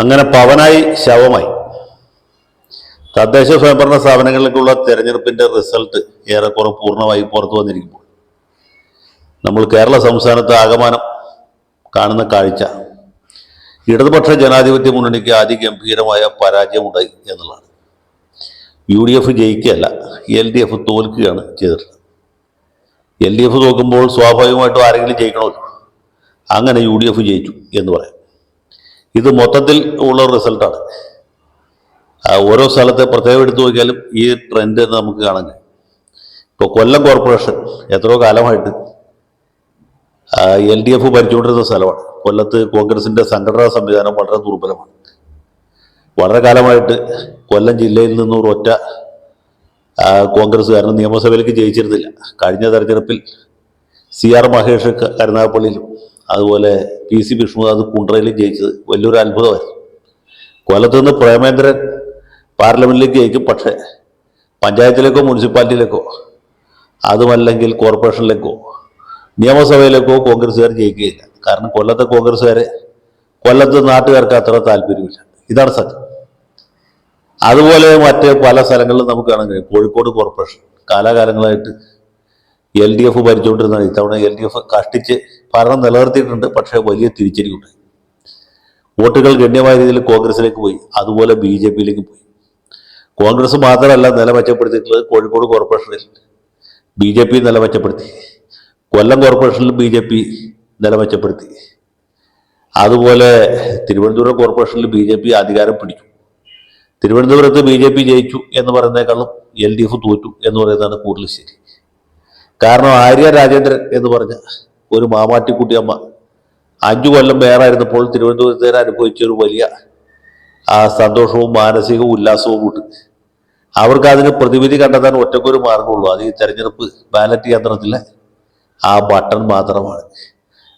അങ്ങനെ പവനായി ശവമായി. തദ്ദേശ സ്വയംഭരണ സ്ഥാപനങ്ങളിലേക്കുള്ള തെരഞ്ഞെടുപ്പിന്റെ റിസൾട്ട് ഏറെക്കുറെ പൂർണ്ണമായി പുറത്തു വന്നിരിക്കുമ്പോൾ നമ്മൾ കേരള സംസ്ഥാനത്ത് ആകമാനം കാണുന്ന കാഴ്ച ഇടതുപക്ഷ ജനാധിപത്യ മുന്നണിക്ക് അതിഗംഭീരമായ പരാജയമുണ്ടായി എന്നുള്ളതാണ്. UDF ജയിക്കുകയല്ല, LDF തോൽക്കുകയാണ് ചെയ്തിട്ടുള്ളത്. LDF തോൽക്കുമ്പോൾ സ്വാഭാവികമായിട്ടും ആരെങ്കിലും ജയിക്കണമല്ലോ. അങ്ങനെ UDF ജയിച്ചു എന്ന് പറയാം. ഇത് മൊത്തത്തിൽ ഉള്ള റിസൾട്ടാണ്. ഓരോ സ്ഥലത്തെ പ്രത്യേകം എടുത്തു നോക്കിയാലും ഈ ട്രെൻഡ് നമുക്ക് കാണാൻ കഴിയും. ഇപ്പോൾ കൊല്ലം കോർപ്പറേഷൻ എത്രയോ കാലമായിട്ട് LDF ഭരിച്ചുകൊണ്ടിരുന്ന സ്ഥലമാണ്. കൊല്ലത്ത് കോൺഗ്രസിന്റെ സംഘടനാ സംവിധാനം വളരെ ദുർബലമാണ്. വളരെ കാലമായിട്ട് കൊല്ലം ജില്ലയിൽ നിന്നും ഒരൊറ്റ കോൺഗ്രസ്സുകാരനും നിയമസഭയിലേക്ക് ജയിച്ചിരുന്നില്ല. കഴിഞ്ഞ തെരഞ്ഞെടുപ്പിൽ CR മഹേഷ് കരുനാഗപ്പള്ളിയിലും അതുപോലെ PC വിഷ്ണുനാഥ് കുണ്ട്രയിലും ജയിച്ചത് വലിയൊരു അത്ഭുതമായിരുന്നു. കൊല്ലത്ത് നിന്ന് പ്രേമേന്ദ്രൻ പാർലമെന്റിലേക്ക് ജയിക്കും, പക്ഷേ പഞ്ചായത്തിലേക്കോ മുനിസിപ്പാലിറ്റിയിലേക്കോ അതുമല്ലെങ്കിൽ കോർപ്പറേഷനിലേക്കോ നിയമസഭയിലേക്കോ കോൺഗ്രസ്സുകാർ ജയിക്കുകയില്ല. കാരണം കൊല്ലത്തെ കോൺഗ്രസ്സുകാരെ കൊല്ലത്ത് നാട്ടുകാർക്ക് അത്ര താല്പര്യമില്ല. ഇതാണ് സത്യം. അതുപോലെ മറ്റ് പല സ്ഥലങ്ങളിലും നമുക്ക് കാണാൻ കഴിയും. കോഴിക്കോട് കോർപ്പറേഷൻ കാലാകാലങ്ങളായിട്ട് LDF ഭരിച്ചുകൊണ്ടിരുന്നതാണ്. ഇത്തവണ LDF കഷ്ടിച്ച് ഭരണം നിലനിർത്തിയിട്ടുണ്ട്, പക്ഷേ വലിയ തിരിച്ചടിയുണ്ടായി. വോട്ടുകൾ ഗണ്യമായ രീതിയിൽ കോൺഗ്രസിലേക്ക് പോയി, അതുപോലെ BJPയിലേക്ക് പോയി. കോൺഗ്രസ് മാത്രമല്ല നില മെച്ചപ്പെടുത്തിയിട്ടുള്ളത്. കോഴിക്കോട് കോർപ്പറേഷനിൽ BJP നില മെച്ചപ്പെടുത്തി, കൊല്ലം കോർപ്പറേഷനിൽ BJP നില മെച്ചപ്പെടുത്തി, അതുപോലെ തിരുവനന്തപുരം കോർപ്പറേഷനിൽ BJP അധികാരം പിടിച്ചു. തിരുവനന്തപുരത്ത് BJP ജയിച്ചു എന്ന് പറയുന്നതിനേക്കാളും LDF തോറ്റു എന്ന് പറയുന്നതാണ് കൂടുതൽ ശരി. കാരണം ആര്യ രാജേന്ദ്രൻ എന്ന് പറഞ്ഞ ഒരു മാമാറ്റിക്കുട്ടിയമ്മ 5 കൊല്ലം മേയറായിരുന്നപ്പോൾ തിരുവനന്തപുരത്തേക്ക് അനുഭവിച്ച ഒരു വലിയ സന്തോഷവും മാനസിക ഉല്ലാസവും കൂട്ട്. അവർക്ക് അതിന് പ്രതിവിധി കണ്ടെത്താൻ ഒറ്റക്കൊരു മാർഗമുള്ളൂ. അത് ഈ തെരഞ്ഞെടുപ്പ് ബാലറ്റ് യന്ത്രത്തിലെ ബട്ടൺ മാത്രമാണ്.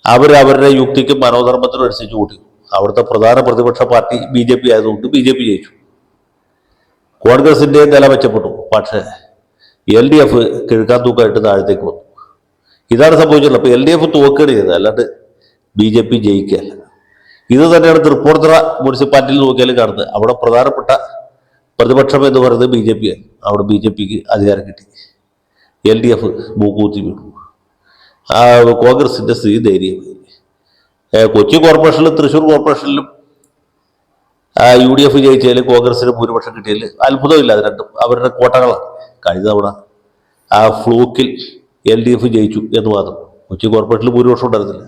അവരുടെ യുക്തിക്കും മനോധർമ്മത്തിനും അനുസരിച്ച് കൂട്ടി. അവിടുത്തെ പ്രധാന പ്രതിപക്ഷ പാർട്ടി BJP ആയതുകൊണ്ട് BJP ജയിച്ചു. കോൺഗ്രസിന്റെ നില മെച്ചപ്പെട്ടു, പക്ഷേ LDF കിഴക്കാൻ തൂക്കായിട്ട് താഴത്തേക്ക് വന്നു. ഇതാണ് സംഭവിച്ചിട്ടുള്ളത്. അപ്പോൾ LDF തോക്കുകയാണ് ചെയ്തത്, അല്ലാണ്ട് BJP ജയിക്കുകയല്ല. ഇത് തന്നെയാണ് തൃപ്പൂണിത്തുറ മുനിസിപ്പാലിറ്റിയിൽ നോക്കിയാലും കാണുന്നത്. അവിടെ പ്രധാനപ്പെട്ട പ്രതിപക്ഷം എന്ന് പറയുന്നത് BJP ആണ്. അവിടെ BJPക്ക് അധികാരം കിട്ടി, LDF മൂക്കൂത്തി വീണു. കോൺഗ്രസിന്റെ സ്ഥിതി ദയനീയമായി. കൊച്ചി കോർപ്പറേഷനിലും തൃശ്ശൂർ കോർപ്പറേഷനിലും UDF ജയിച്ചതിൽ കോൺഗ്രസിന് ഭൂരിപക്ഷം കിട്ടിയതിൽ അത്ഭുതമില്ല. അത് രണ്ടും അവരുടെ കോട്ടകളാണ്. കഴിഞ്ഞ തവണ ഫ്ലൂക്കിൽ LDF ജയിച്ചു എന്ന് മാത്രം. കൊച്ചി കോർപ്പറേഷനിൽ ഭൂരിപക്ഷം ഉണ്ടായിരുന്നില്ല.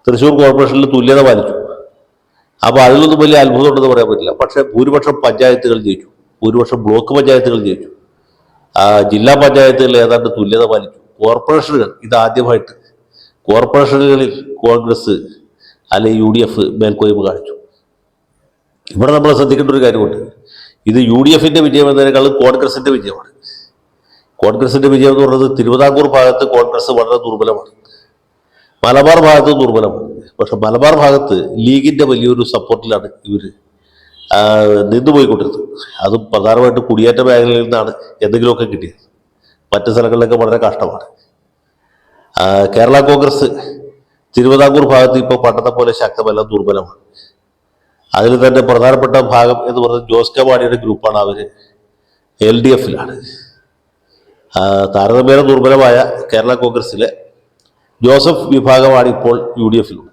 തൃശ്ശൂർ കോർപ്പറേഷനിൽ തുല്യത പാലിച്ചു. അപ്പോൾ അതിലൊന്നും വലിയ അത്ഭുതം ഉണ്ടെന്ന് പറയാൻ പറ്റില്ല. പക്ഷേ ഭൂരിപക്ഷം പഞ്ചായത്തുകൾ ജയിച്ചു, ഭൂരിപക്ഷം ബ്ലോക്ക് പഞ്ചായത്തുകൾ ജയിച്ചു, ജില്ലാ പഞ്ചായത്തുകൾ ഏതാണ്ട് തുല്യത പാലിച്ചു. കോർപ്പറേഷനുകൾ ഇതാദ്യമായിട്ട് കോർപ്പറേഷനുകളിൽ കോൺഗ്രസ് അല്ലെങ്കിൽ UDF മേൽക്കോയ്മ കാണിച്ചു. ഇവിടെ നമ്മൾ ശ്രദ്ധിക്കേണ്ട ഒരു കാര്യമുണ്ട്. ഇത് UDFന്റെ വിജയം എന്നതിനേക്കാളും കോൺഗ്രസിന്റെ വിജയമാണ്. കോൺഗ്രസിന്റെ വിജയം എന്ന് പറയുന്നത് തിരുവിതാംകൂർ ഭാഗത്ത് കോൺഗ്രസ് വളരെ ദുർബലമാണ്, മലബാർ ഭാഗത്ത് ദുർബലമാണ്. പക്ഷെ മലബാർ ഭാഗത്ത് ലീഗിന്റെ വലിയൊരു സപ്പോർട്ടിലാണ് ഇവർ നിന്നുപോയിക്കൊണ്ടിരുന്നത്. അതും പ്രധാനമായിട്ട് കുടിയേറ്റ മേഖലയിൽ നിന്നാണ് എന്തെങ്കിലുമൊക്കെ കിട്ടിയത്. മറ്റ് സ്ഥലങ്ങളിലൊക്കെ വളരെ കഷ്ടമാണ്. കേരള കോൺഗ്രസ് തിരുവിതാംകൂർ ഭാഗത്ത് ഇപ്പോൾ പണ്ടത്തെ പോലെ ശക്തമല്ല, ദുർബലമാണ്. അതിൽ തന്നെ പ്രധാനപ്പെട്ട ഭാഗം എന്ന് പറയുന്നത് ജോസ് കെ മാണിയുടെ ഗ്രൂപ്പാണ്. അവർ LDFലാണ്. താരതമ്യേന ദുർബലമായ കേരള കോൺഗ്രസിലെ ജോസഫ് വിഭാഗമാണ് ഇപ്പോൾ UDFിലുള്ളത്.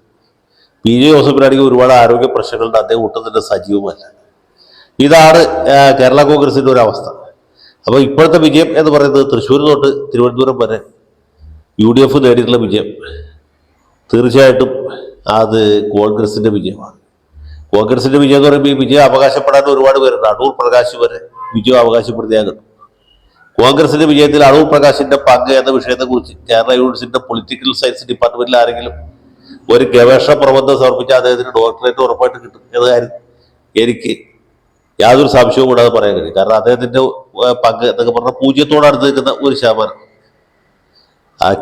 PJ ജോസഫിനാണെങ്കിൽ ഒരുപാട് ആരോഗ്യ പ്രശ്നങ്ങളുണ്ട്, അദ്ദേഹം ഒട്ടും തന്നെ സജീവമല്ല. ഇതാണ് കേരള കോൺഗ്രസിന്റെ ഒരു അവസ്ഥ. അപ്പോൾ ഇപ്പോഴത്തെ വിജയം എന്ന് പറയുന്നത് തൃശ്ശൂർ തൊട്ട് തിരുവനന്തപുരം വരെ UDF നേടിയിട്ടുള്ള വിജയം തീർച്ചയായിട്ടും അത് കോൺഗ്രസിന്റെ വിജയമാണ്. കോൺഗ്രസിന്റെ വിജയം എന്ന് പറയുമ്പോൾ ഈ വിജയം അവകാശപ്പെടാൻ ഒരുപാട് പേരുണ്ട്. അടൂർ പ്രകാശ് വരെ വിജയം അവകാശപ്പെടുത്തിയാൽ കിട്ടും. കോൺഗ്രസിന്റെ വിജയത്തിൽ അടൂർ പ്രകാശിന്റെ പങ്ക് എന്ന വിഷയത്തെക്കുറിച്ച് കേരള യൂണിവേഴ്സിറ്റിയുടെ പൊളിറ്റിക്കൽ സയൻസ് ഡിപ്പാർട്ട്മെന്റിൽ ആരെങ്കിലും ഒരു ഗവേഷണ പ്രബന്ധം സമർപ്പിച്ചാൽ അദ്ദേഹത്തിന് ഡോക്ടറേറ്റ് ഉറപ്പായിട്ട് കിട്ടും എന്ന കാര്യം എനിക്ക് യാതൊരു സംശയവും കൂടാതെ പറയാൻ കഴിയും. കാരണം അദ്ദേഹത്തിന്റെ പങ്ക് എന്നൊക്കെ പറഞ്ഞാൽ 0 അടുത്ത് നിൽക്കുന്ന ഒരു ശതമാനം.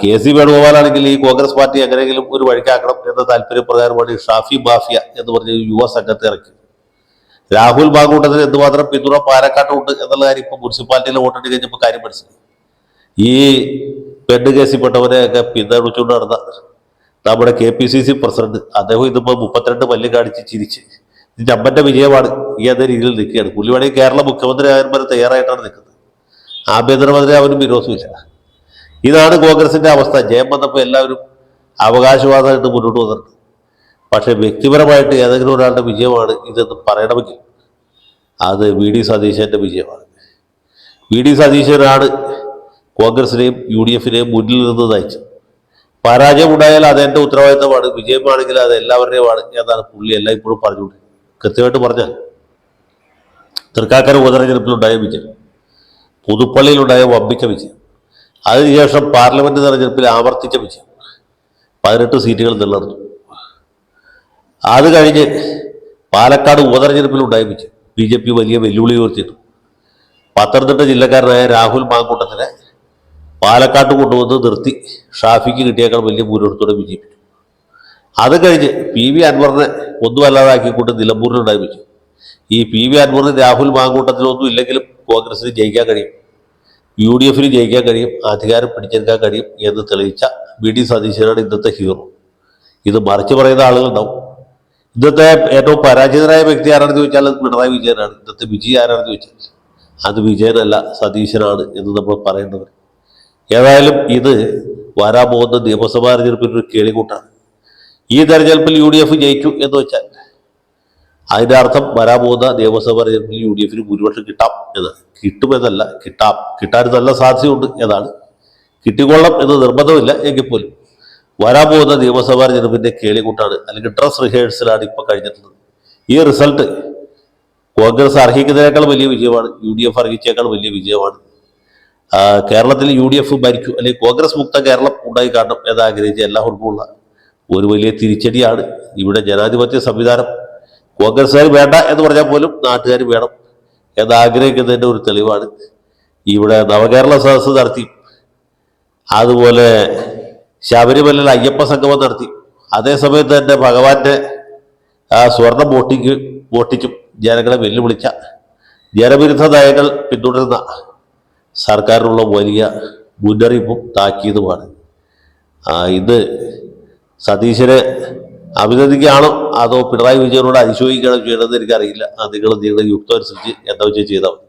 KC വേണുഗോപാലാണെങ്കിൽ ഈ കോൺഗ്രസ് പാർട്ടി എങ്ങനെയെങ്കിലും ഒരു വഴിക്കാക്കണം എന്ന താല്പര്യപ്രകാരമാണ് ഷാഫി മാഫിയ എന്ന് പറഞ്ഞ യുവ സംഘത്തെ ഇറക്കി. രാഹുൽ മാങ്കൂട്ടത്തിന് എന്തുമാത്രം പിന്തുണ പാലക്കാട്ടുണ്ട് എന്നുള്ള കാര്യം ഇപ്പോൾ മുനിസിപ്പാലിറ്റിയിലെ വോട്ടെടുത്ത് കഴിഞ്ഞപ്പോൾ കാര്യം മനസ്സിലായി. ഈ പെണ്ണ് കേസിൽപ്പെട്ടവരെയൊക്കെ പിന്തുണച്ചുകൊണ്ട് നടന്ന നമ്മുടെ KPCC പ്രസിഡന്റ് അദ്ദേഹം ഇതിപ്പോൾ 32 പല്ല് കാണിച്ച് ചിരിച്ച് ഇത് ചമ്പന്റെ വിജയമാണ് ഈ എന്ന രീതിയിൽ നിൽക്കുകയാണ്. പുള്ളി വേണമെങ്കിൽ കേരള മുഖ്യമന്ത്രി ആകാൻ വരെ തയ്യാറായിട്ടാണ് നിൽക്കുന്നത്. ആഭ്യന്തരമന്ത്രി അവനും വിരോധമില്ല. ഇതാണ് കോൺഗ്രസിന്റെ അവസ്ഥ. ജയം വന്നപ്പോൾ എല്ലാവരും അവകാശവാദമായിട്ട് മുന്നോട്ട് വന്നിട്ടുണ്ട്. പക്ഷെ വ്യക്തിപരമായിട്ട് ഏതെങ്കിലും ഒരാളുടെ വിജയമാണ് ഇതെന്ന് പറയണമെങ്കിൽ അത് വി ഡി സതീശന്റെ വിജയമാണ്. വി ഡി സതീശനാണ് കോൺഗ്രസിനെയും യു ഡി എഫിനെയും മുന്നിൽ നിന്ന് നയിച്ചത്. പരാജയം ഉണ്ടായാൽ അതെന്റെ ഉത്തരവാദിത്തമാണ്, വിജയമാണെങ്കിൽ അത് എല്ലാവരുടെയുമാണ് എന്നാണ് പുള്ളി എല്ലാം ഇപ്പോഴും പറഞ്ഞുകൊണ്ടിരിക്കുന്നത്. കൃത്യമായിട്ട് പറഞ്ഞാൽ തൃക്കാക്കര ഉപതെരഞ്ഞെടുപ്പിലുണ്ടായ വിജയം, പുതുപ്പള്ളിയിലുണ്ടായ വമ്പിച്ച വിജയം, അതിനുശേഷം പാർലമെന്റ് തെരഞ്ഞെടുപ്പിൽ ആവർത്തിച്ച വിജയം, 18 സീറ്റുകൾ നിലനിർത്തും. അത് കഴിഞ്ഞ് പാലക്കാട് ഉപതെരഞ്ഞെടുപ്പിലുണ്ടായ വിജയം ബി ജെ പി വലിയ വെല്ലുവിളി ഉയർത്തിയിട്ടു. പത്തനംതിട്ട ജില്ലക്കാരനായ രാഹുൽ മാങ്കൂട്ടത്തിനെ പാലക്കാട്ട് കൊണ്ടുവന്ന് നിർത്തി ഷാഫിക്ക് കിട്ടിയേക്കാൾ വലിയ ഭൂരിപക്ഷത്തോടെ വിജയിപ്പിച്ചു. അത് കഴിഞ്ഞ് പി വി അൻവറിനെ ഒന്നുമല്ലാതാക്കിക്കൊണ്ട് നിലമ്പൂരിലുണ്ടായ വിജയം. ഈ പി വി അൻവറിന് രാഹുൽ മാങ്കൂട്ടത്തിലൊന്നും ഇല്ലെങ്കിലും കോൺഗ്രസിന് ജയിക്കാൻ കഴിയും, യു ഡി എഫിന് ജയിക്കാൻ കഴിയും, അധികാരം പിടിച്ചെടുക്കാൻ കഴിയും എന്ന് തെളിയിച്ച വി ഡി സതീശനാണ് ഇന്നത്തെ ഹീറോ. ഇത് മറിച്ച് പറയുന്ന ആളുകളുണ്ടാവും. ഇന്നത്തെ ഏറ്റവും പരാജിതരായ വ്യക്തി ആരാണെന്ന് ചോദിച്ചാൽ അത് പിണറായി വിജയനാണ്. ഇന്നത്തെ വിജയ് ആരാണെന്ന് ചോദിച്ചാൽ അത് വിജയനല്ല, സതീശനാണ് എന്ന് നമ്മൾ പറയേണ്ടവർ. ഏതായാലും ഇത് വരാൻ പോകുന്ന നിയമസഭാ തെരഞ്ഞെടുപ്പിൽ ഒരു കേളികൂട്ടാണ്. ഈ തെരഞ്ഞെടുപ്പിൽ യു ഡി എഫ് ജയിച്ചു എന്ന് വെച്ചാൽ അതിൻ്റെ അർത്ഥം വരാൻ പോകുന്ന നിയമസഭാ തെരഞ്ഞെടുപ്പിൽ യു ഡി എഫിന് ഭൂരിപക്ഷം കിട്ടാം എന്ന്. കിട്ടുമെന്നല്ല, കിട്ടാം, കിട്ടാൻ നല്ല സാധ്യതയുണ്ട് എന്നാണ്. കിട്ടിക്കൊള്ളാം എന്ന് നിർബന്ധമില്ല എങ്കിൽ പോലും വരാൻ പോകുന്ന നിയമസഭാ തെരഞ്ഞെടുപ്പിന്റെ കേളികൂട്ടാണ്, അല്ലെങ്കിൽ ഡ്രസ് റിഹേഴ്സലാണ് ഇപ്പൊ കഴിഞ്ഞിട്ടുള്ളത്. ഈ റിസൾട്ട് കോൺഗ്രസ് അർഹിക്കുന്നതിനേക്കാൾ വലിയ വിജയമാണ്, യു ഡി എഫ് അർഹിച്ചേക്കാൾ വലിയ വിജയമാണ്. കേരളത്തിൽ യു ഡി എഫ് ഭരിക്കൂ, അല്ലെങ്കിൽ കോൺഗ്രസ് മുക്ത കേരളം ഉണ്ടായി കാണണം എന്നാഗ്രഹിച്ച എല്ലാവർക്കുമുള്ള ഒരു വലിയ തിരിച്ചടിയാണ്. ഇവിടെ ജനാധിപത്യ സംവിധാനം കോൺഗ്രസ്സുകാർ വേണ്ട എന്ന് പറഞ്ഞാൽ പോലും നാട്ടുകാർ വേണം എന്നാഗ്രഹിക്കുന്നതിൻ്റെ ഒരു തെളിവാണ്. ഇവിടെ നവകേരള സദസ്സ് നടത്തി, അതുപോലെ ശബരിമലയിൽ അയ്യപ്പ സംഗമം നടത്തി, അതേസമയത്ത് തന്നെ ഭഗവാന്റെ സ്വർണം മോഷ്ടിച്ചും ജനങ്ങളെ വെല്ലുവിളിച്ച ജനവിരുദ്ധ നയങ്ങൾ പിന്തുടരുന്ന സർക്കാരിനുള്ള വലിയ മുന്നറിയിപ്പും താക്കീതുമാണ്. ഇത് സതീശനെ അഭിനന്ദിക്കുകയാണോ അതോ പിണറായി വിജയനോട് അനുശോചിക്കുകയാണോ ചെയ്യണമെന്ന് എനിക്കറിയില്ല. നിങ്ങൾ നിങ്ങളുടെ യുക്തം അനുസരിച്ച് എന്താ വെച്ചാൽ ചെയ്താൽ മതി.